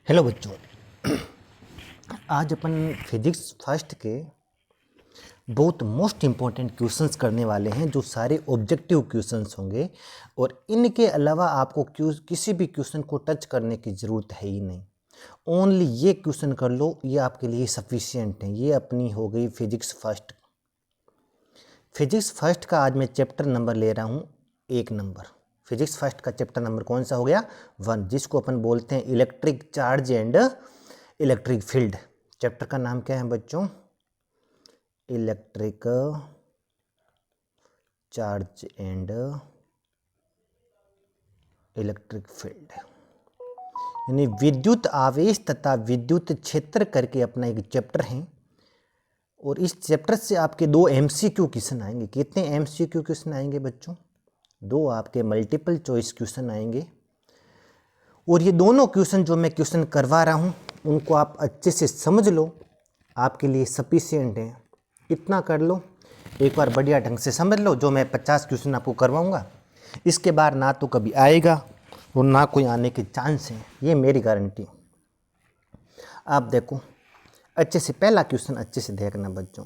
Hello बच्चों। आज अपन physics first के बहुत मोस्ट इम्पॉर्टेंट क्वेश्चंस करने वाले हैं जो सारे ऑब्जेक्टिव क्वेश्चंस होंगे और इनके अलावा आपको किसी भी क्वेश्चन को टच करने की ज़रूरत है ही नहीं। ओनली ये क्वेश्चन कर लो, ये आपके लिए सफिशिएंट है। ये अपनी हो गई फिजिक्स फर्स्ट। फिजिक्स फर्स्ट का आज मैं चैप्टर नंबर ले रहा हूँ 1 नंबर। फिजिक्स फर्स्ट का चैप्टर नंबर कौन सा हो गया 1, जिसको अपन बोलते हैं electric charge and electric field. Chapter का नाम क्या है बच्चों? Electric charge and electric field, यानी विद्युत आवेश तथा विद्युत क्षेत्र करके अपना एक चैप्टर है। और इस चैप्टर से आपके 2 MCQ क्वेश्चन आएंगे। कितने MCQ क्वेश्चन आएंगे बच्चों? 2 आपके मल्टीपल चॉइस क्वेश्चन आएंगे। और ये दोनों क्वेश्चन जो मैं क्वेश्चन करवा रहा हूँ उनको आप अच्छे से समझ लो, आपके लिए सफिशिएंट है। इतना कर लो, एक बार बढ़िया ढंग से समझ लो। जो मैं 50 क्वेश्चन आपको करवाऊँगा इसके बाद ना तो कभी आएगा और ना कोई आने के चांस हैं, ये मेरी गारंटी। आप देखो अच्छे से, पहला क्वेश्चन अच्छे से देखना बच्चों।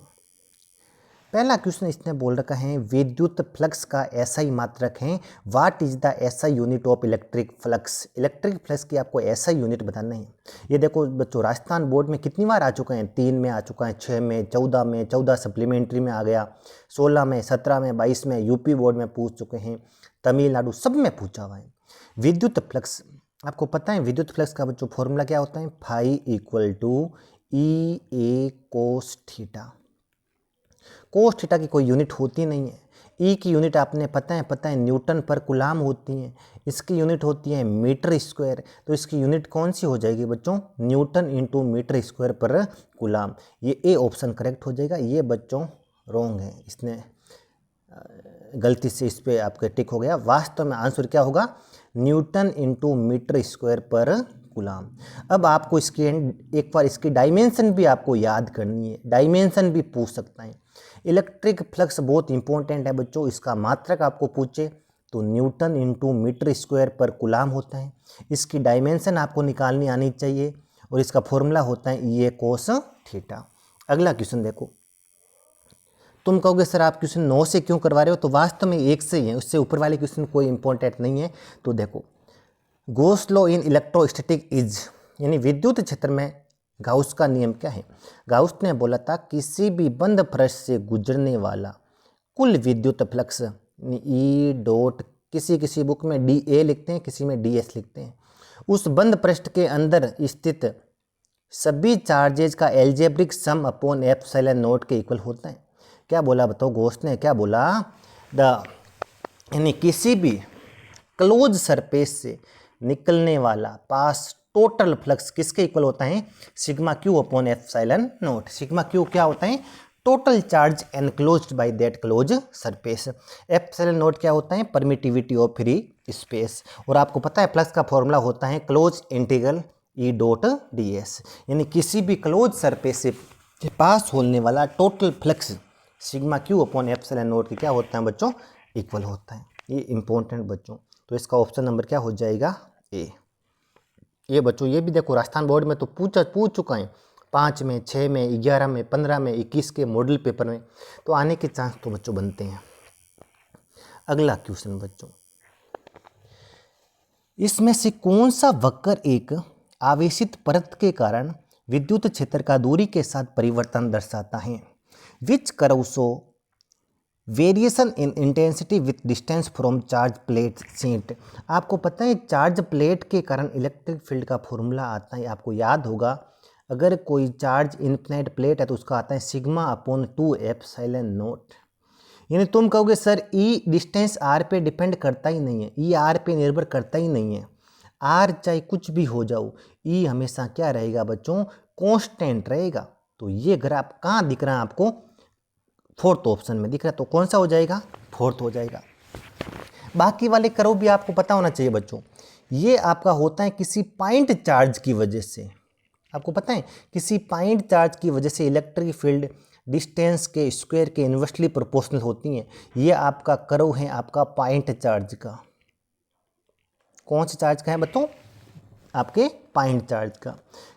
पहला क्वेश्चन इसने बोल रखा है विद्युत फ्लक्स का SI मात्रक है। What is the SI unit of electric flux. Electric flux की आपको SI यूनिट बताना है। ये देखो बच्चों, राजस्थान बोर्ड में कितनी बार आ चुका है? 3 में आ चुका है, 6 में, 14 में, 14 सप्लीमेंट्री में आ गया, 16 में, 17 में, 22 में, यूपी बोर्ड में पूछ चुके हैं, तमिलनाडु सब में पूछा हुआ है। विद्युत फ्लक्स आपको पता है, विद्युत फ्लक्स का बच्चों फॉर्मूला क्या होता है? Phi equal to EA cos theta. Cos theta की कोई यूनिट होती नहीं है। ई की यूनिट आपने पता है न्यूटन पर कुलाम होती है। इसकी यूनिट होती है मीटर स्क्वायर। तो इसकी यूनिट कौन सी हो जाएगी बच्चों? न्यूटन इंटू मीटर स्क्वायर पर कुलाम। ये ए ऑप्शन करेक्ट हो जाएगा। ये बच्चों रॉन्ग है, इसने गलती से इस पर आपके टिक हो गया। वास्तव में आंसर क्या होगा? न्यूटन इंटू मीटर स्क्वायर पर कुलाम। अब आपको इसकी एक बार इसकी डायमेंशन भी आपको याद करनी है। डायमेंशन भी पूछ सकता है। इलेक्ट्रिक फ्लक्स बहुत इंपॉर्टेंट है बच्चों। इसका मात्रक आपको पूछे तो न्यूटन इंटू मीटर स्क्वायर पर कुलाम होता है। इसकी डायमेंशन आपको निकालनी आनी चाहिए और इसका फॉर्मूला होता है EA कोस थीटा। अगला क्वेश्चन देखो। तुम कहोगे सर आप क्वेश्चन 9 से क्यों करवा रहे हो? तो वास्तव में 1 से ही है, उससे ऊपर वाले क्वेश्चन कोई इंपॉर्टेंट नहीं है। तो देखो, Gauss law in electrostatic is, यानी विद्युत क्षेत्र में गाउस का नियम क्या है? गाउस ने बोला था किसी भी बंद पृष्ठ से गुजरने वाला कुल विद्युत फ्लक्स E डॉट, किसी बुक में DA लिखते हैं, किसी में DS लिखते हैं, उस बंद पृष्ठ के अंदर स्थित सभी चार्जेज का algebraic sum upon epsilon not के इक्वल होता है। क्या बोला बताओ? गॉस ने क्या बोला? यानी किसी भी क्लोज सरफेस से निकलने वाला पास टोटल फ्लक्स किसके इक्वल होता है? Sigma Q upon epsilon not. Sigma Q क्या होता है? Total charge enclosed by that close surface. Epsilon not क्या होता है? Permittivity of free space. और आपको पता है फ्लक्स का फॉर्मूला होता है close integral E dot DS, यानी किसी भी क्लोज सरफेस से पास होने वाला total flux sigma Q upon epsilon not की क्या होता है बच्चों? इक्वल होता है। ये इंपॉर्टेंट बच्चों। तो इसका ऑप्शन नंबर क्या हो जाएगा? A। ये बच्चों ये भी देखो, राजस्थान बोर्ड में तो पूछ चुका है 5 में, 6 में, 11 में, 15 में, 21 के मॉडल पेपर में, तो आने के चांस तो बच्चों बनते हैं। अगला क्वेश्चन बच्चों, इसमें से कौन सा वक्र एक आवेशित परत के कारण विद्युत क्षेत्र का दूरी के साथ परिवर्तन दर्शाता है? Which curve show variation in intensity with distance from charge plate sheet. आपको पता है चार्ज प्लेट के कारण इलेक्ट्रिक फील्ड का फॉर्मूला आता है, आपको याद होगा। अगर कोई चार्ज इनफिनिट प्लेट है तो उसका आता है सिग्मा अपॉन 2 एप्सिलॉन नॉट। यानी तुम कहोगे सर ई डिस्टेंस R पे डिपेंड करता ही नहीं है, ई R पे निर्भर करता ही नहीं है। R चाहे कुछ भी हो जाओ, ई हमेशा क्या रहेगा बच्चों? कांस्टेंट रहेगा। तो ये ग्राफ कहाँ दिख रहा है आपको? 4th ऑप्शन में दिख रहा है। तो कौन सा हो जाएगा? 4th हो जाएगा। बाकी वाले कर्व भी आपको पता होना चाहिए बच्चों। ये आपका होता है किसी पॉइंट चार्ज की वजह से। आपको पता है किसी पॉइंट चार्ज की वजह से इलेक्ट्रिक फील्ड डिस्टेंस के स्क्वायर के इन्वर्सली प्रोपोर्शनल होती हैं। ये आपका कर्व है आपका पॉइंट चार्ज का। कौन से चार्ज का है बच्चों? आपके पॉइंट चार्ज का।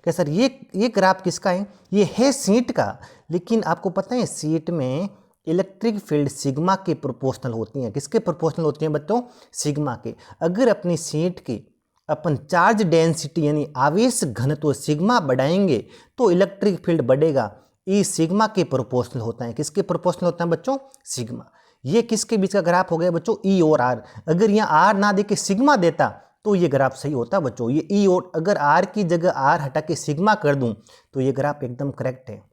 क्या सर ये ग्राफ किसका है? ये है सीट का, लेकिन आपको पता है सीट में इलेक्ट्रिक फील्ड सिग्मा के प्रोपोर्शनल होती हैं। किसके प्रोपोर्शनल होती हैं बच्चों? सिग्मा के। अगर अपनी सीट की अपन चार्ज डेंसिटी यानी आवेश घनत्व सिग्मा बढ़ाएंगे तो इलेक्ट्रिक फील्ड बढ़ेगा। ई सिग्मा के प्रोपोर्शनल होता है। किसके प्रोपोर्शनल होता है बच्चों? सिग्मा। ये किसके बीच का ग्राफ हो गया बच्चों? ई और आर। अगर यहाँ आर ना दे के सिग्मा देता तो ये ग्राफ सही होता बच्चों। ये ई और अगर आर की जगह आर हटा के सिग्मा कर दूं तो ये ग्राफ एकदम करेक्ट है।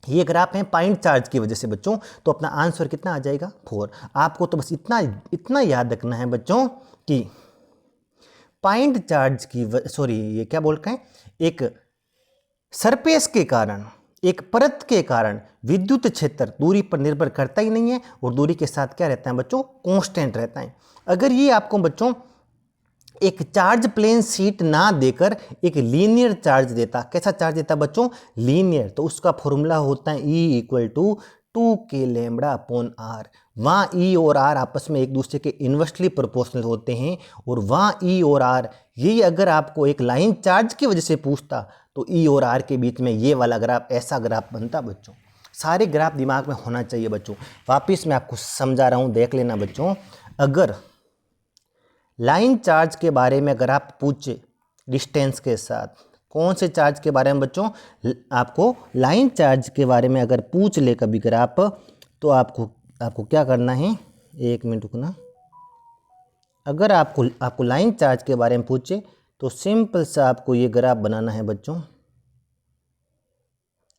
ये ग्राफ है पॉइंट चार्ज की वजह से बच्चों। तो अपना आंसर कितना आ जाएगा? 4। आपको तो बस इतना याद रखना है बच्चों कि पॉइंट चार्ज की ये क्या बोल रहे हैं, एक सरफेस के कारण, एक परत के कारण विद्युत क्षेत्र दूरी पर निर्भर करता ही नहीं है और दूरी के साथ क्या रहता है बच्चों? कांस्टेंट रहता है। अगर ये आपको बच्चों एक चार्ज प्लेन सीट ना देकर एक लीनियर चार्ज देता, कैसा चार्ज देता बच्चों? लीनियर, तो उसका फॉर्मूला होता है E = 2k lambda upon r. वहाँ E और R आपस में एक दूसरे के इन्वर्सली प्रोपोर्शनल होते हैं और वहाँ E और R, यही अगर आपको एक लाइन चार्ज की वजह से पूछता तो E और R के बीच में ये वाला ग्राफ, ऐसा ग्राफ बनता बच्चों। सारे ग्राफ दिमाग में होना चाहिए बच्चों। वापिस मैं आपको समझा रहा हूँ, देख लेना बच्चों। अगर लाइन चार्ज के बारे में अगर आप पूछे डिस्टेंस के साथ, कौन से चार्ज के बारे में बच्चों? आपको लाइन चार्ज के बारे में अगर पूछ ले कभी ग्राफ, तो आपको क्या करना है? 1 मिनट रुकना। अगर आपको लाइन चार्ज के बारे में पूछे तो सिंपल सा आपको ये ग्राफ बनाना है बच्चों।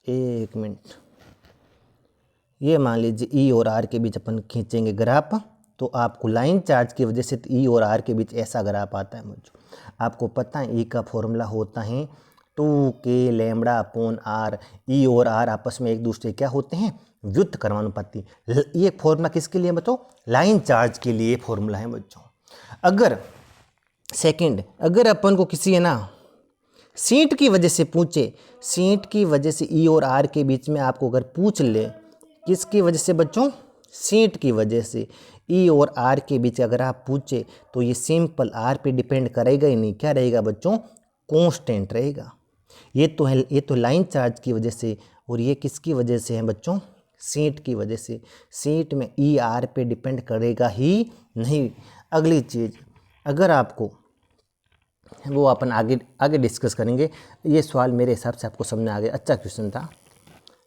1 मिनट। ये मान लीजिए ई और आर के बीच अपन खींचेंगे ग्राफ, तो आपको लाइन चार्ज की वजह से ई और आर के बीच ऐसा ग्राफ आता है बच्चों। आपको पता है ई का फॉर्मूला होता है 2k लैम्बडा अपॉन आर। ई और आर आपस में एक दूसरे क्या होते हैं? व्युत्क्रमानुपाती। ये फॉर्मूला किसके लिए बच्चों? लाइन चार्ज के लिए फॉर्मूला है बच्चों। अगर अपन को किसी है ना सीट की वजह से पूछे, सीट की वजह से ई और आर के बीच में आपको अगर पूछ ले, किसकी वजह से बच्चों? सीट की वजह से ई और आर के बीच अगर आप पूछे तो ये सिंपल आर पे डिपेंड करेगा ही नहीं। क्या रहेगा बच्चों? कांस्टेंट रहेगा। ये तो लाइन चार्ज की वजह से, और ये किसकी वजह से है बच्चों? सीट की वजह से। सीट में ई आर पे डिपेंड करेगा ही नहीं। अगली चीज़, अगर आपको वो अपन आगे डिस्कस करेंगे। ये सवाल मेरे हिसाब से आपको समझ में आ गया, अच्छा क्वेश्चन था।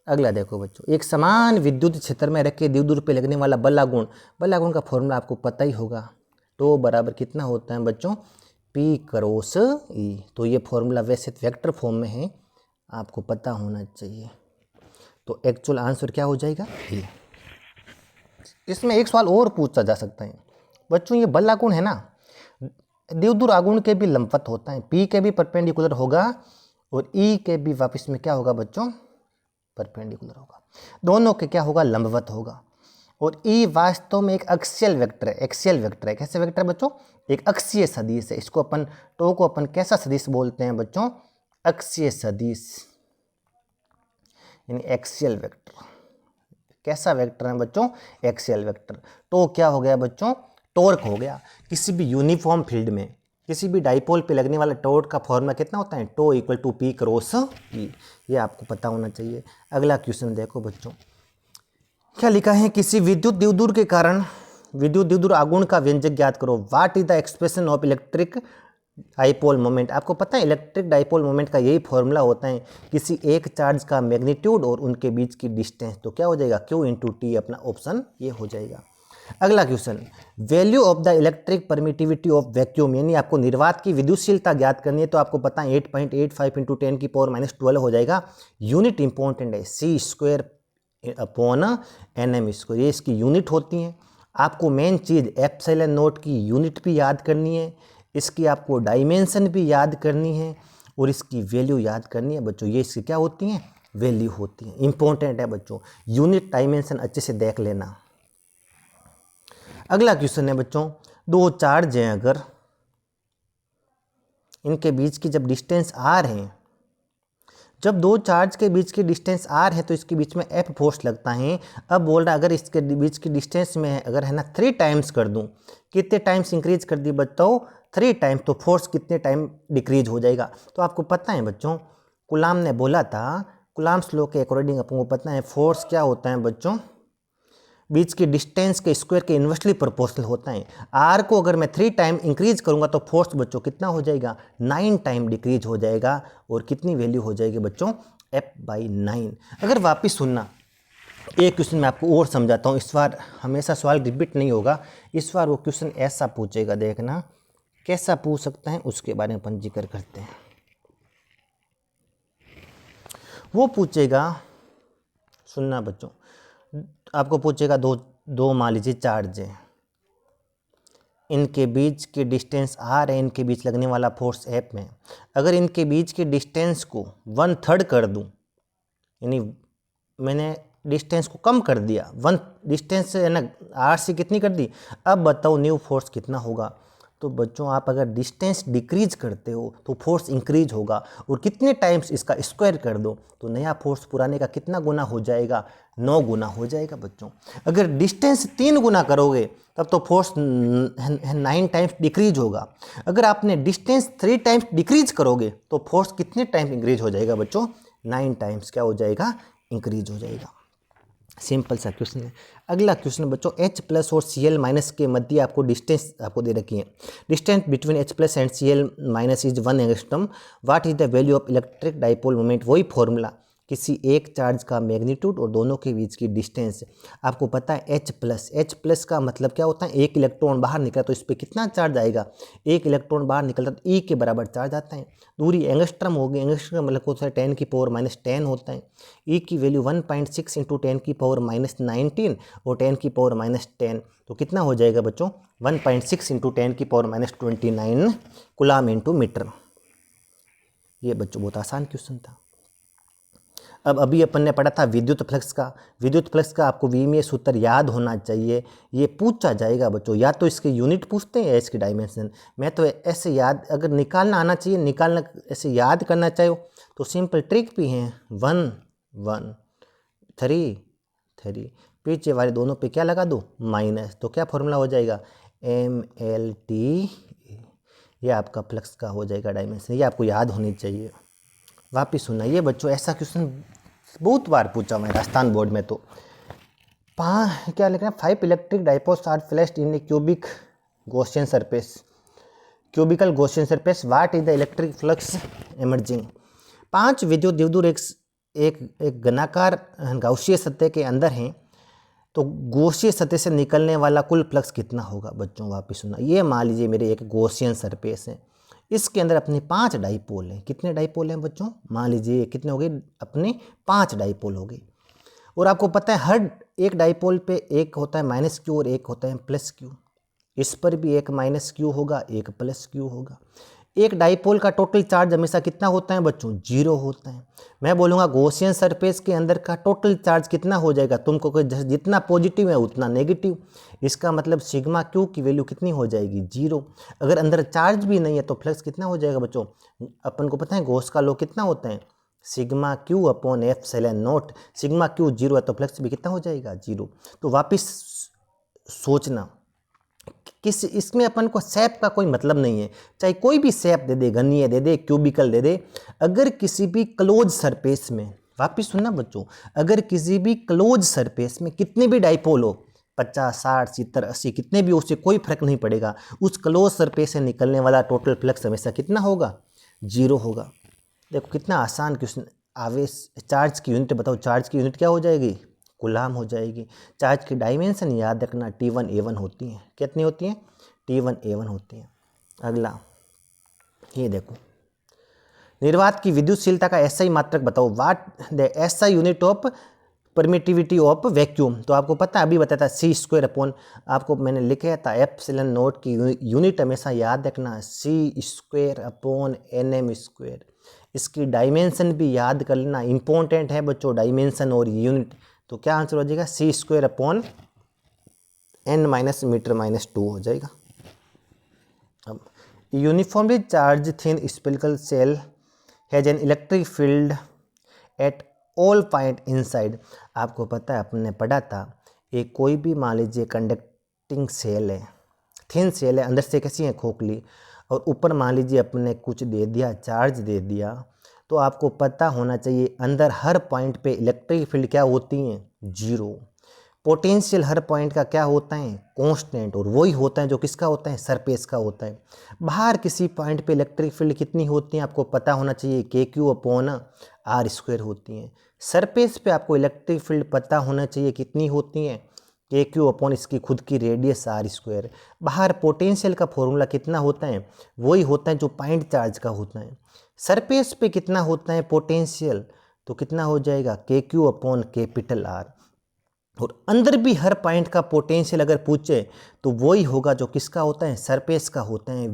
अगला देखो बच्चों, एक समान विद्युत क्षेत्र में रख के दूर पे लगने वाला बलागुण का फॉर्मूला आपको पता ही होगा। तो बराबर कितना होता है बच्चों? P cross E। तो ये फॉर्मूला वैसे वेक्टर फॉर्म में है, आपको पता होना चाहिए। तो एक्चुअल आंसर क्या हो जाएगा? ये। इसमें एक सवाल और पूछा जा सकता है बच्चों, ये बलागुण है ना, द्विध्रुव आघूर्ण के भी लंबवत होता है। P के भी परपेंडिकुलर होगा और E के भी वापस में क्या होगा बच्चों? परपेंडिकुलर होगा। दोनों के क्या होगा? लंबवत होगा। और E वास्तव में एक एक्सियल वेक्टर है। कैसे वेक्टर है बच्चों? एक अक्षीय सदिश है। इसको अपन को अपन कैसा सदिश बोलते हैं बच्चों? अक्षीय सदिश, यानी एक्सियल वेक्टर। कैसा वेक्टर है बच्चों? Axial vector. तो क्या हो गया बच्चों? टॉर्क हो गया। किसी भी यूनिफॉर्म फील्ड में किसी भी डाइपोल पे लगने वाला टॉर्क का फॉर्मूला कितना होता है? Tau = P cross E। ये आपको पता होना चाहिए। अगला क्वेश्चन देखो बच्चों, क्या लिखा है? किसी विद्युत द्विध्रुव के कारण विद्युत द्विध्रुव आघूर्ण का व्यंजक ज्ञात करो। What is the expression of electric dipole moment. आपको पता है इलेक्ट्रिक डाइपोल मोमेंट का यही फॉर्मूला होता है, किसी एक चार्ज का मैग्नीट्यूड और उनके बीच की डिस्टेंस। तो क्या हो जाएगा? Q × T। अपना ऑप्शन ये हो जाएगा। अगला question, value of the electric permittivity of vacuum, यानी आपको निर्वात की विद्युतशीलता ज्ञात करनी है। तो आपको पता है 8.85 × 10⁻⁻12 हो जाएगा। यूनिट इंपॉर्टेंट है, c²/nm²। ये इसकी यूनिट होती हैं। आपको मेन चीज़ ε0 की यूनिट भी याद करनी है, इसकी आपको डायमेंशन भी याद करनी है और इसकी वैल्यू याद करनी है बच्चों। ये इसकी क्या होती हैं? वैल्यू होती हैं। इंपॉर्टेंट है बच्चों, यूनिट डायमेंशन अच्छे से देख लेना। अगला क्वेश्चन है बच्चों, दो चार्ज हैं, अगर इनके बीच की जब डिस्टेंस r है, जब दो चार्ज के बीच की डिस्टेंस r है तो इसके बीच में F फोर्स लगता है। अब बोल रहा है अगर इसके बीच की डिस्टेंस में अगर है ना 3 टाइम्स कर दूं, कितने टाइम्स इंक्रीज कर दी बताओ? 3 टाइम्स तो फोर्स कितने टाइम डिक्रीज हो जाएगा। तो आपको पता है बच्चों, कूलाम ने बोला था, कूलाम्स लॉ के अकॉर्डिंग अपन को पता है फोर्स क्या होता है बच्चों, बीच की डिस्टेंस के स्क्वायर के इन्वर्सली प्रोपोर्शनल होता है। आर को अगर मैं 3 टाइम इंक्रीज करूंगा तो फोर्स बच्चों कितना हो जाएगा, 9 टाइम डिक्रीज हो जाएगा। और कितनी वैल्यू हो जाएगी बच्चों, F/9। अगर वापिस सुनना, एक क्वेश्चन मैं आपको और समझाता हूँ, इस बार हमेशा सवाल रिपीट नहीं होगा, इस बार वो क्वेश्चन ऐसा पूछेगा, देखना कैसा पूछ सकता है उसके बारे में अपन जिक्र करते हैं। वो पूछेगा, सुनना बच्चों, आपको पूछेगा दो मान लीजिए चार्ज है, इनके बीच की डिस्टेंस आर है, इनके बीच लगने वाला फोर्स एफ में। अगर इनके बीच की डिस्टेंस को 1/3 कर दूं, यानी मैंने डिस्टेंस को कम कर दिया, 1 डिस्टेंस है ना आर से कितनी कर दी, अब बताओ न्यू फोर्स कितना होगा। तो बच्चों आप अगर डिस्टेंस डिक्रीज करते हो तो फोर्स इंक्रीज होगा, और कितने टाइम्स इसका स्क्वायर कर दो तो नया फोर्स पुराने का कितना गुना हो जाएगा, 9 गुना हो जाएगा बच्चों। अगर डिस्टेंस 3 गुना करोगे तब तो फोर्स 9 टाइम्स डिक्रीज होगा। अगर आपने डिस्टेंस 3 टाइम्स डिक्रीज करोगे तो फोर्स कितने टाइम्स इंक्रीज हो जाएगा बच्चों, 9 टाइम्स क्या हो जाएगा, इंक्रीज हो जाएगा। सिंपल सा क्वेश्चन है। अगला क्वेश्चन बच्चों, H+ और Cl- के मध्य आपको डिस्टेंस आपको दे रखी है। Distance between H+ and Cl- is 1 angstrom. What is the value of electric dipole moment. वही फॉर्मूला, किसी एक चार्ज का मैग्नीट्यूड और दोनों के बीच की डिस्टेंस। आपको पता है H+ का मतलब क्या होता है, एक इलेक्ट्रॉन बाहर निकला तो इस पर कितना चार्ज आएगा, एक इलेक्ट्रॉन बाहर निकलता तो E के बराबर चार्ज आता है। दूरी एंगस्ट्रम होगी, एंगस्ट्रम मतलब होता है 10⁻⁻10 होता है। E की वैल्यू 1.6 × 10⁻19 और 10⁻10, तो कितना हो जाएगा बच्चों, 1.6 × 10⁻29 कूलाम इंटू मीटर। ये बच्चों बहुत आसान क्वेश्चन था। अब अभी अपन ने पढ़ा था विद्युत फ्लक्स का। विद्युत फ्लक्स का आपको विमीय सूत्र याद होना चाहिए, ये पूछा जाएगा बच्चों, या तो इसके यूनिट पूछते हैं या इसकी डायमेंशन। मैं तो ऐसे याद, अगर निकालना आना चाहिए, निकालना ऐसे याद करना चाहिए तो सिंपल ट्रिक भी हैं, 1 1 3 3, पीछे वाले दोनों पे क्या लगा दो, माइनस, तो क्या फॉर्मूला हो जाएगा, MLT। ये आपका फ्लक्स का हो जाएगा डायमेंशन, ये आपको याद होनी चाहिए। वापिस सुनाइए बच्चों, ऐसा क्वेश्चन बहुत बार पूछा मैं राजस्थान बोर्ड में। तो क्या लिखना है, 5 electric dipoles are placed in a cubic Gaussian surface, cubical Gaussian surface. What is the electric flux emerging. 5 विद्युत द्विध्रुव एक घनाकार गॉसियन सतह के अंदर हैं, तो गॉसियन सतह से निकलने वाला कुल फ्लक्स कितना होगा बच्चों। वापिस सुना, ये मान लीजिए मेरे एक गॉसियन सरफेस है, इसके अंदर अपने 5 डाइपोल हैं। कितने डाइपोल हैं बच्चों, मान लीजिए कितने हो गए, अपने 5 डाइपोल हो गए। और आपको पता है हर एक डाइपोल पे एक होता है -Q और एक होता है +Q। इस पर भी एक -Q होगा, एक +Q होगा। एक डाइपोल का टोटल चार्ज हमेशा कितना होता है बच्चों, 0 होता है। मैं बोलूँगा गॉसियन सरफेस के अंदर का टोटल चार्ज कितना हो जाएगा, तुमको जितना पॉजिटिव है उतना नेगेटिव। इसका मतलब सिग्मा क्यू की वैल्यू कितनी हो जाएगी, 0। अगर अंदर चार्ज भी नहीं है तो फ्लक्स कितना हो जाएगा बच्चों। अपन को पता है गॉस का लॉ कितना होता है, sigma Q upon F∈0। Sigma Q 0 है तो फ्लक्स भी कितना हो जाएगा, 0। तो वापिस सोचना, किस इसमें अपन को शेप का कोई मतलब नहीं है, चाहे कोई भी शेप दे दे, घनीय दे दे, क्यूबिकल दे दे। अगर किसी भी क्लोज सरफेस में, वापिस सुनना बच्चों, अगर किसी भी क्लोज सरफेस में कितने भी डाइपोल हो, 50 60 70 80 कितने भी, उससे कोई फर्क नहीं पड़ेगा, उस क्लोज सरफेस से निकलने वाला टोटल फ्लक्स हमेशा कितना होगा, 0 होगा। देखो कितना आसान क्वेश्चन। आवेश, चार्ज की यूनिट बताओ, चार्ज की यूनिट क्या हो जाएगी, कूलाम हो जाएगी। चार्ज की डायमेंशन याद रखना T1 A1 होती हैं। कितनी होती हैं, T1 A1 होती हैं। अगला ये देखो, निर्वात की विद्युतशीलता का SI मात्रक बताओ। What the SI unit of permittivity of vacuum. तो आपको पता है, अभी बताया था C² आपको मैंने लिखा था ε0 की यूनिट हमेशा याद रखना, C² NM²। इसकी डायमेंशन भी याद कर लेना, इंपॉर्टेंट है बच्चों डायमेंशन और यूनिट। तो क्या आंसर हो जाएगा, C² N-m-2 हो जाएगा। अब uniformly charge thin spherical shell has an electric field at all point inside. आपको पता है, अपने पढ़ा था, एक कोई भी मान लीजिए कंडक्टिंग सेल है, थिन सेल है, अंदर से कैसी है, खोखली, और ऊपर मान लीजिए अपने कुछ दे दिया, चार्ज दे दिया, तो आपको पता होना चाहिए अंदर हर पॉइंट पे इलेक्ट्रिक फील्ड क्या होती हैं, जीरो। पोटेंशियल हर पॉइंट का क्या होता है, कांस्टेंट, और वही होता है जो किसका होता है, सरफेस का होता है। बाहर किसी पॉइंट पे इलेक्ट्रिक फील्ड कितनी होती है आपको पता होना चाहिए, KQ/R² होती हैं। सरफेस पे आपको इलेक्ट्रिक फील्ड पता होना चाहिए कितनी होती हैं, KQ/ इसकी खुद की रेडियस R²। बाहर पोटेंशियल का फॉर्मूला कितना होता है, वही होता है जो पॉइंट चार्ज का होता है। सरफेस पे कितना होता है पोटेंशियल, तो कितना हो जाएगा, KQ/R। और अंदर भी हर पॉइंट का पोटेंशियल अगर पूछे तो वही होगा जो किसका होता है, सरफेस का होता है,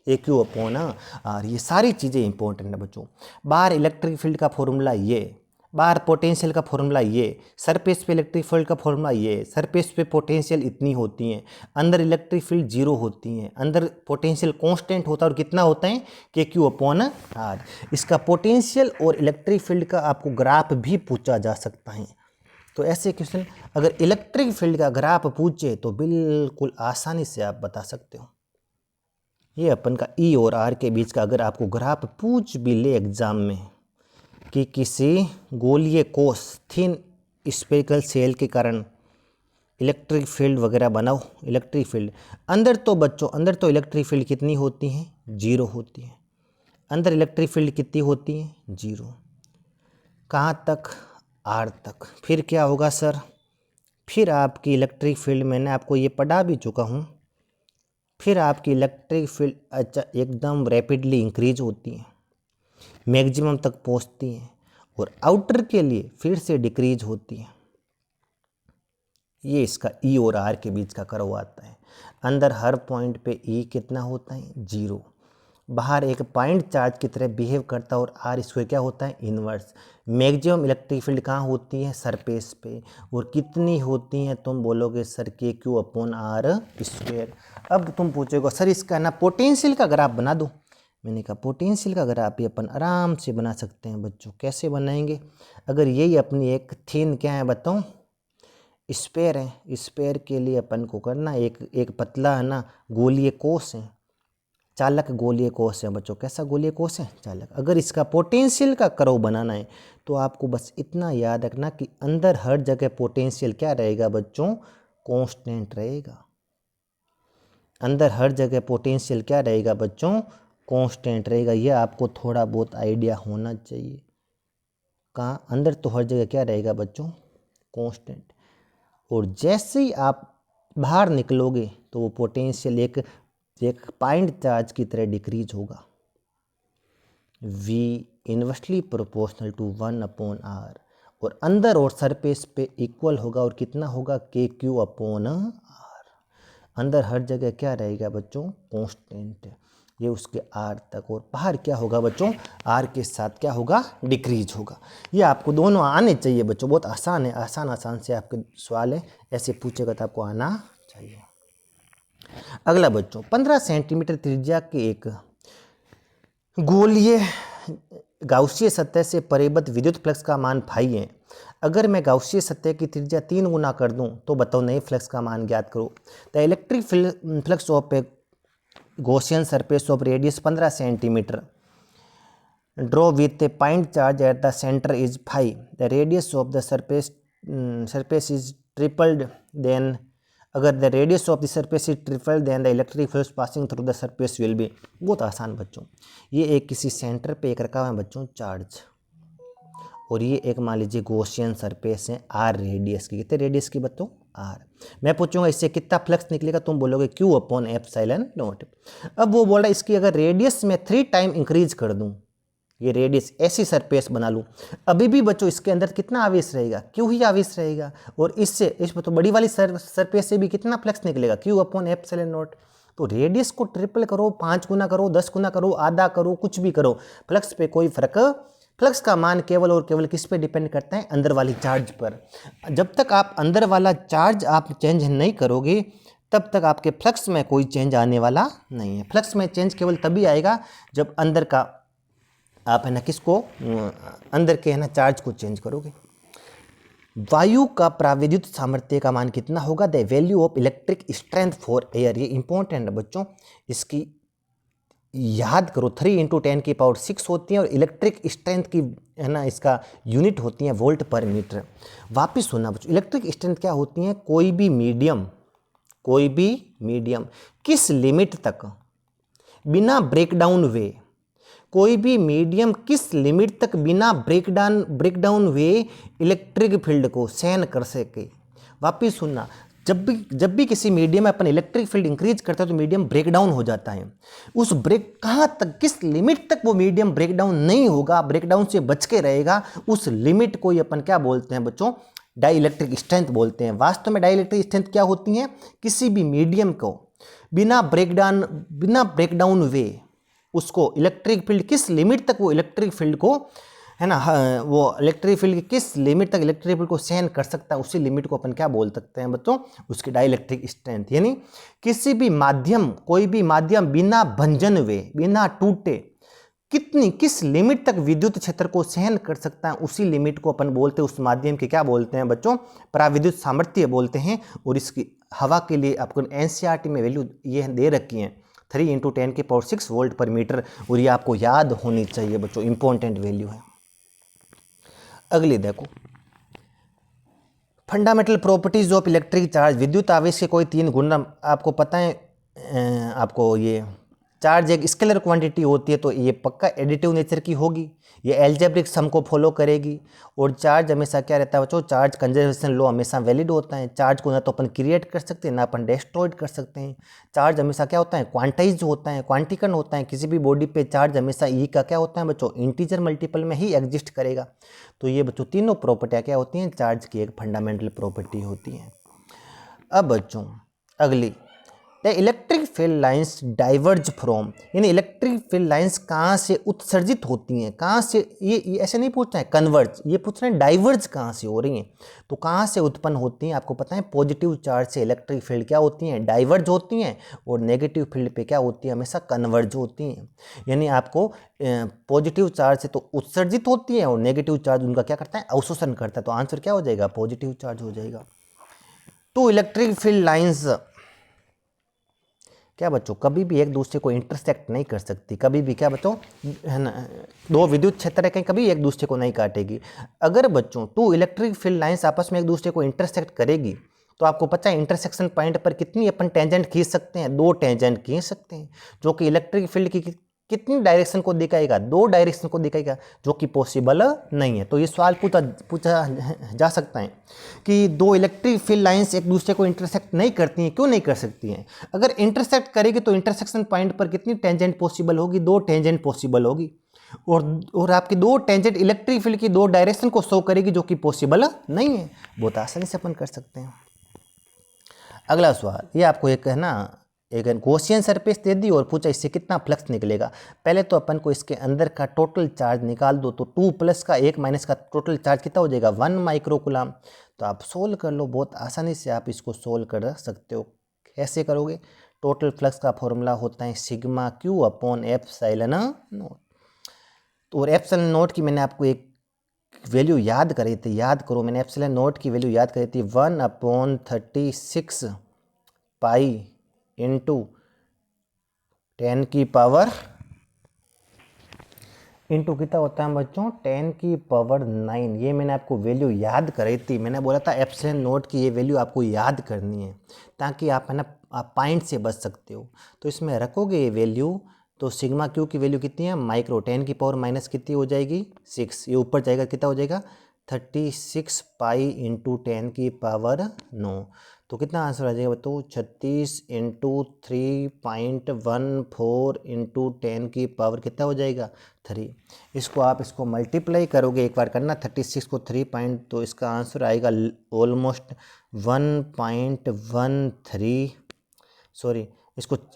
KQ/R। ये सारी चीज़ें इंपॉर्टेंट है बच्चों। बाहर इलेक्ट्रिक फील्ड का फॉर्मूला ये, बाहर पोटेंशियल का फॉर्मूला ये, सरफेस पे इलेक्ट्रिक फील्ड का फॉर्मूला ये, सरफेस पे पोटेंशियल इतनी होती हैं, अंदर इलेक्ट्रिक फील्ड जीरो होती हैं, अंदर पोटेंशियल कांस्टेंट होता है और कितना होता है, KQ/R। इसका पोटेंशियल और इलेक्ट्रिक फील्ड का आपको ग्राफ भी पूछा जा सकता है। तो ऐसे क्वेश्चन अगर इलेक्ट्रिक फील्ड का ग्राफ पूछे तो बिल्कुल आसानी से आप बता सकते हो। ये अपन का E और R के बीच का अगर आपको ग्राफ पूछ भी ले एग्जाम में कि किसी गोलीय कोष थिन स्फेरिकल सेल के कारण इलेक्ट्रिक फील्ड वगैरह बनाओ, इलेक्ट्रिक फील्ड अंदर तो बच्चों, अंदर तो इलेक्ट्रिक फील्ड कितनी होती है, जीरो होती है। अंदर इलेक्ट्रिक फील्ड कितनी होती है, जीरो। कहाँ तक, R तक। फिर क्या होगा सर, फिर आपकी इलेक्ट्रिक फील्ड, मैंने आपको ये पढ़ा भी चुका हूँ, फिर आपकी इलेक्ट्रिक फील्ड अच्छा एकदम रैपिडली इंक्रीज होती है, मैक्सिमम तक पहुँचती है, और आउटर के लिए फिर से डिक्रीज होती है। ये इसका E और R के बीच का कर्व आता है। अंदर हर पॉइंट पे E कितना होता है, जीरो। बाहर एक पॉइंट चार्ज की तरह बिहेव करता है और R² क्या होता है, इन्वर्स। मैक्सिमम इलेक्ट्रिक फील्ड कहाँ होती है, सरफेस पे, और कितनी होती हैं, तुम बोलोगे सर KQ/R²। अब तुम पूछोगे सर इसका ना पोटेंशियल का ग्राफ बना दो। मैंने कहा पोटेंशियल का ग्राफ भी अपन आराम से बना सकते हैं बच्चों। कैसे बनाएंगे, अगर यही अपनी एक थिन क्या है बताऊँ, स्पेयर है, स्पेयर के लिए अपन को करना एक पतला है ना गोलीय कोष है, चालक गोलीय कोष है बच्चों। कैसा गोलीय कोष है, चालक। अगर इसका पोटेंशियल का कर्व बनाना है तो आपको बस इतना याद रखना कि अंदर हर जगह पोटेंशियल क्या रहेगा बच्चों, कांस्टेंट रहेगा। अंदर हर जगह पोटेंशियल क्या रहेगा बच्चों, कांस्टेंट रहेगा। यह आपको थोड़ा बहुत आइडिया होना चाहिए। कहाँ, अंदर तो हर जगह क्या रहेगा बच्चों, कांस्टेंट। और जैसे ही आप बाहर निकलोगे तो वो पोटेंशियल एक पॉइंट चार्ज की तरह डिक्रीज होगा। V inversely proportional to 1/R, और अंदर और सरफेस पे इक्वल होगा, और कितना होगा, KQ/R। अंदर हर जगह क्या रहेगा बच्चों, कांस्टेंट। ये उसके R तक, और बाहर क्या होगा बच्चों, R के साथ क्या होगा, डिक्रीज होगा। ये आपको दोनों आने चाहिए बच्चों, बहुत आसान है, आसान से आपके सवाल है, ऐसे पूछेगा तो आपको आना चाहिए। अगला बच्चों, 15 सेंटीमीटर त्रिज्या के एक गोलीय गाउसीय सतह से परिबद्ध विद्युत फ्लक्स का मान फाई है। अगर मैं गाउसीय सतह की त्रिज्या 3 गुना कर दूं तो बताओ नए फ्लक्स का मान ज्ञात करो। The electric flux of a Gaussian surface of radius 15 centimetre draw with a point charge at the centre is 5। The radius of the surface is tripled then, अगर the radius of the surface is triple then the electric flux passing through the surface will be. बहुत आसान बच्चों, ये एक किसी centre पे एक रखा हुआ है बच्चों चार्ज, और ये एक मान लीजिए गॉसियन सरफेस है R रेडियस की। कितने रेडियस की बच्चों, R। मैं पूछूंगा इससे कितना फ्लक्स निकलेगा, तुम बोलोगे Q/ε0। अब वो बोल रहा है इसकी अगर रेडियस में 3 टाइम इंक्रीज कर दूं, ये रेडियस ऐसी सरफेस बना लूँ, अभी भी बच्चों इसके अंदर कितना आवेश रहेगा, क्यों ही आवेश रहेगा, और इससे इस तो बड़ी वाली सरफेस से भी कितना फ्लक्स निकलेगा, Q/ε0। तो रेडियस को ट्रिपल करो, 5 गुना करो, 10 गुना करो, आधा करो, कुछ भी करो, फ्लक्स पे कोई फर्क। फ्लक्स का मान केवल और केवल किस पे डिपेंड करता है, अंदर वाली चार्ज पर। जब तक आप अंदर वाला चार्ज आप चेंज नहीं करोगे तब तक आपके फ्लक्स में कोई चेंज आने वाला नहीं है। फ्लक्स में चेंज केवल तभी आएगा जब अंदर का आप है ना किसको, अंदर के है ना चार्ज को चेंज करोगे। वायु का प्राविद्युत सामर्थ्य का मान कितना होगा, the value of electric strength for air. ये इंपॉर्टेंट है बच्चों, इसकी याद करो 3 × 10⁶ होती हैं और इलेक्ट्रिक स्ट्रेंथ की है ना इसका यूनिट होती है वोल्ट पर मीटर। वापिस सुनना बच्चों, इलेक्ट्रिक स्ट्रेंथ क्या होती है, कोई भी मीडियम किस लिमिट तक बिना ब्रेकडाउन हुए, कोई भी मीडियम किस लिमिट तक बिना ब्रेकडाउन हुए इलेक्ट्रिक फील्ड को सहन कर सके। वापिस सुनना, जब भी किसी मीडियम में अपन इलेक्ट्रिक फील्ड इंक्रीज करते हैं तो मीडियम ब्रेकडाउन हो जाता है। उस ब्रेक कहाँ तक, किस लिमिट तक वो मीडियम ब्रेकडाउन नहीं होगा, ब्रेकडाउन से बच के रहेगा, उस लिमिट को ही अपन क्या बोलते हैं बच्चों, डाइइलेक्ट्रिक स्ट्रेंथ बोलते हैं। वास्तव में डाइइलेक्ट्रिक स्ट्रेंथ क्या होती है, किसी भी मीडियम को बिना ब्रेकडाउन हुए उसको इलेक्ट्रिक फील्ड किस लिमिट तक वो इलेक्ट्रिक फील्ड को है ना, वो इलेक्ट्रिक फील्ड किस लिमिट तक इलेक्ट्रिक फील्ड को सहन कर सकता है, उसी लिमिट को अपन क्या बोल सकते हैं बच्चों, उसकी डाइइलेक्ट्रिक स्ट्रेंथ। यानी किसी भी माध्यम, कोई भी माध्यम बिना भंजन हुए, बिना टूटे किस लिमिट तक विद्युत क्षेत्र को सहन कर सकता है, उसी लिमिट को अपन बोलते हैं, उस माध्यम के क्या बोलते हैं बच्चों, पराविद्युत सामर्थ्य बोलते हैं। और इसकी हवा के लिए आपको एनसीईआरटी में वैल्यू ये दे रखी है 3 × 10⁶ वोल्ट पर मीटर, और ये आपको याद होनी चाहिए बच्चों, इंपॉर्टेंट वैल्यू है। अगली देखो, fundamental properties of electric charge, विद्युत आवेश के कोई 3 गुण आपको पता है। आपको ये चार्ज एक स्केलर क्वांटिटी होती है तो ये पक्का एडिटिव नेचर की होगी, ये एल्जेब्रिक सम को फॉलो करेगी। और चार्ज हमेशा क्या रहता है बच्चों, चार्ज कंजर्वेशन लॉ हमेशा वैलिड होता है। चार्ज को ना तो अपन क्रिएट कर सकते हैं ना अपन डिस्ट्रॉयड कर सकते हैं। चार्ज हमेशा क्या होता है, क्वांटाइज होता है, क्वांटिकन होता है। किसी भी बॉडी पे चार्ज हमेशा ई का क्या होता है बच्चों, इंटीजर मल्टीपल में ही एग्जिस्ट करेगा। तो ये बच्चों तीनों प्रॉपर्टियाँ क्या होती हैं, चार्ज की एक फंडामेंटल प्रॉपर्टी होती हैं। अब बच्चों अगली, the electric field lines diverge from, यानी इलेक्ट्रिक फील्ड लाइंस कहाँ से उत्सर्जित होती हैं, कहाँ से, ये ऐसे नहीं पूछना है कन्वर्ज, ये पूछना है डाइवर्ज कहाँ से हो रही हैं। तो कहाँ से उत्पन्न होती हैं, आपको पता है पॉजिटिव चार्ज से इलेक्ट्रिक फील्ड क्या होती हैं, डाइवर्ज होती हैं, और नेगेटिव फील्ड पे क्या होती है, हमेशा कन्वर्ज होती हैं। यानी आपको पॉजिटिव चार्ज से तो उत्सर्जित होती है और नेगेटिव चार्ज उनका क्या करता है, अवशोषण करता है। तो आंसर क्या हो जाएगा, पॉजिटिव चार्ज हो जाएगा। टू इलेक्ट्रिक फील्ड लाइंस क्या बच्चों कभी भी एक दूसरे को इंटरसेक्ट नहीं कर सकती, कभी भी क्या बच्चों है ना, दो विद्युत क्षेत्र कहीं कभी एक दूसरे को नहीं काटेगी। अगर बच्चों 2 इलेक्ट्रिक फील्ड लाइंस आपस में एक दूसरे को इंटरसेक्ट करेगी तो आपको पता है इंटरसेक्शन पॉइंट पर कितनी अपन टेंजेंट खींच सकते हैं, 2 टेंजेंट खींच सकते हैं, जो कि इलेक्ट्रिक फील्ड की कितनी डायरेक्शन को दिखाएगा, 2 डायरेक्शन को दिखाएगा, जो कि पॉसिबल नहीं है। तो ये सवाल पूछा जा सकता है कि 2 इलेक्ट्रिक फील्ड लाइंस एक दूसरे को इंटरसेक्ट नहीं करती हैं, क्यों नहीं कर सकती हैं। अगर इंटरसेक्ट करेगी तो इंटरसेक्शन पॉइंट पर कितनी टेंजेंट पॉसिबल होगी, 2 टेंजेंट पॉसिबल होगी। और आपकी 2 टेंजेंट इलेक्ट्रिक फील्ड की 2 डायरेक्शन को शो करेगी, जो कि पॉसिबल नहीं है। बहुत आसानी से अपन कर सकते हैं। अगला सवाल, ये आपको एक है ना, एक गॉसियन सरफेस दे दी और पूछा इससे कितना फ्लक्स निकलेगा। पहले तो अपन को इसके अंदर का टोटल चार्ज निकाल दो, तो 2 + का 1 - का टोटल चार्ज कितना हो जाएगा, 1 माइक्रोकूलम। तो आप सोल्व कर लो, बहुत आसानी से आप इसको सोल्व कर सकते हो। कैसे करोगे, टोटल फ्लक्स का फॉर्मूला होता है σQ/ε0। और ε0 की मैंने आपको एक वैल्यू याद करी थी, याद करो, मैंने ε0 की वैल्यू याद करी थी 1/36 पाई इंटू 10 की पावर इंटू कितना होता है बच्चों, 10 की पावर 9। ये मैंने आपको वैल्यू याद करी थी। मैंने बोला था ε0 की ये वैल्यू आपको याद करनी है ताकि आप है ना, आप पॉइंट से बच सकते हो। तो इसमें रखोगे ये वैल्यू, तो σQ की वैल्यू कितनी है, माइक्रो 10 की पावर माइनस कितनी हो जाएगी, 6। ये ऊपर जाएगा, कितना हो जाएगा, 36 पाई इंटू 10 की पावर 9। तो कितना आंसर आ जाएगा, तो 36 × 3.14 इंटू 10 की पावर कितना हो जाएगा, 3। इसको आप इसको मल्टीप्लाई करोगे, एक बार करना 36 को 3 तो इसका आंसर आएगा ऑलमोस्ट 1.13, सॉरी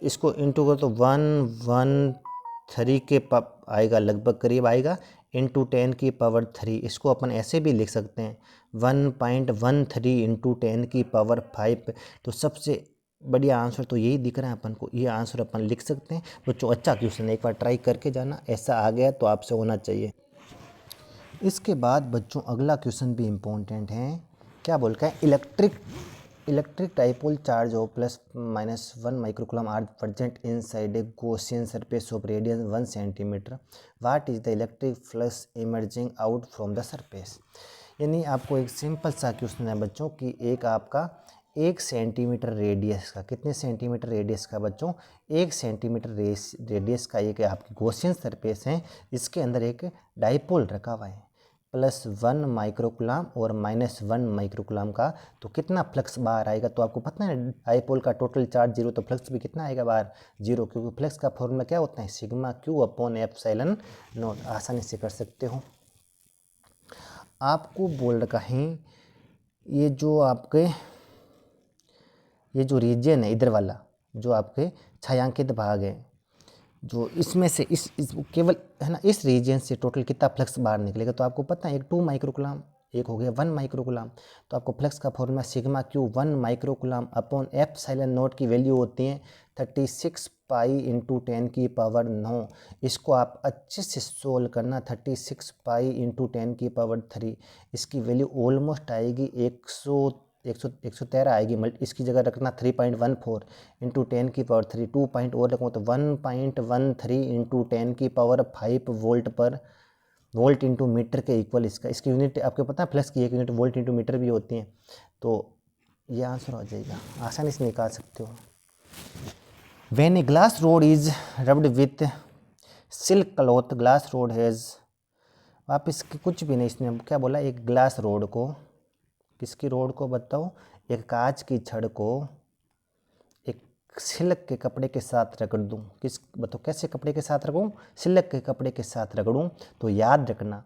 इसको इंटू करो तो 113 के आएगा, लगभग करीब आएगा, इंटू 10 की पावर 3। इसको अपन ऐसे भी लिख सकते हैं 1.13 इंटू 10 की पावर 5। तो सबसे बढ़िया आंसर तो यही दिख रहा है अपन को, ये आंसर अपन लिख सकते हैं। बच्चों अच्छा क्वेश्चन है, एक बार ट्राई करके जाना, ऐसा आ गया तो आपसे होना चाहिए। इसके बाद बच्चों अगला क्वेश्चन भी इम्पोर्टेंट है, क्या बोल रहा है, electric electric dipole charge of +-1 microcoulomb are present inside a Gaussian surface of radius 1 centimetre, what is the electric flux emerging out from the surface. यानी आपको एक सिंपल सा क्वेश्चन है बच्चों कि एक आपका 1 सेंटीमीटर रेडियस का, कितने सेंटीमीटर रेडियस का बच्चों, 1 सेंटीमीटर रेडियस का एक आपकी गॉसियन सरफेस है, इसके अंदर एक डाइपोल रखा हुआ है +1 माइक्रोकूलम और -1 माइक्रोकूलम का, तो कितना फ्लक्स बाहर आएगा। तो आपको पता है डाइपोल का टोटल चार्ज 0, तो फ्लक्स भी कितना आएगा बाहर 0, क्योंकि फ्लक्स का फॉर्मूला क्या होता है σ/Q/ε0। आसानी से कर सकते हो। आपको बोल रखा है ये जो रीजन है इधर वाला, जो आपके छायांकित भाग है, जो इसमें से इस केवल है ना, इस रीजन से टोटल कितना फ्लक्स बाहर निकलेगा। तो आपको पता है एक 2 माइक्रोकूलम, एक हो गया 1 माइक्रोकूलम, तो आपको फ्लक्स का फॉर्मूला σ/Q 1 माइक्रोकूलम/ε0 की वैल्यू होती है 36 पाई इंटू 10⁻⁹। इसको आप अच्छे से सोल्व करना, 36 पाई इंटू 10⁻3, इसकी वैल्यू ऑलमोस्ट आएगी 113 आएगी। इसकी जगह रखना 3.14 इंटू 10⁻3, 2 पॉइंट और रखूँ तो 1.13 इंटू 10⁵ वोल्ट इंटू मीटर के इक्वल इसकी यूनिट आपको पता है फ्लक्स की एक यूनिट वोल्ट इंटू मीटर भी होती है। तो ये आंसर हो जाएगा, आसानी से निकाल सकते हो। When a glass rod is rubbed with silk cloth, glass rod has, वापिस कुछ भी नहीं, इसने क्या बोला, एक ग्लास रोड को, किसकी रोड को बताओ, एक कांच की छड़ को एक सिल्क के कपड़े के साथ रगड़ दूँ, किस बताओ कैसे कपड़े के साथ रगड़ूँ, सिल्क के कपड़े के साथ रगड़ूँ। तो याद रखना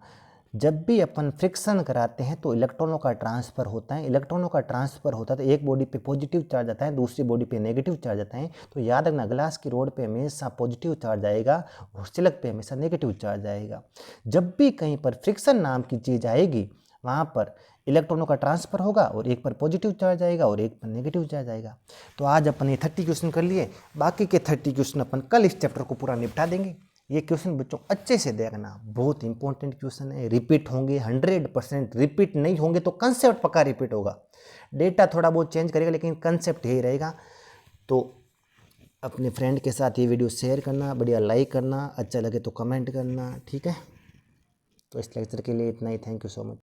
जब भी अपन फ्रिक्शन कराते हैं तो इलेक्ट्रॉनों का ट्रांसफ़र होता है, इलेक्ट्रॉनों का ट्रांसफ़र होता है तो एक बॉडी पे पॉजिटिव चार्ज आता है, दूसरी बॉडी पे नेगेटिव चार्ज आता है। तो याद रखना ग्लास की रोड पे हमेशा पॉजिटिव चार्ज आएगा और सिल्क पे हमेशा नेगेटिव चार्ज आएगा। जब भी कहीं पर फ्रिक्शन नाम की चीज़ आएगी वहाँ पर इलेक्ट्रॉनों का ट्रांसफ़र होगा और एक पर पॉजिटिव चार्ज आएगा और एक पर नेगेटिव चार्ज आएगा। तो आज अपन ये 30 क्वेश्चन कर लिए, बाकी के 30 क्वेश्चन अपन कल इस चैप्टर को पूरा निपटा देंगे। ये क्वेश्चन बच्चों अच्छे से देखना, बहुत इंपॉर्टेंट क्वेश्चन है, रिपीट होंगे 100%, रिपीट नहीं होंगे तो कंसेप्ट पक्का रिपीट होगा, डेटा थोड़ा बहुत चेंज करेगा लेकिन कंसेप्ट यही रहेगा। तो अपने फ्रेंड के साथ ये वीडियो शेयर करना, बढ़िया लाइक करना, अच्छा लगे तो कमेंट करना, ठीक है। तो इस लेक्चर के लिए इतना ही, थैंक यू सो मच।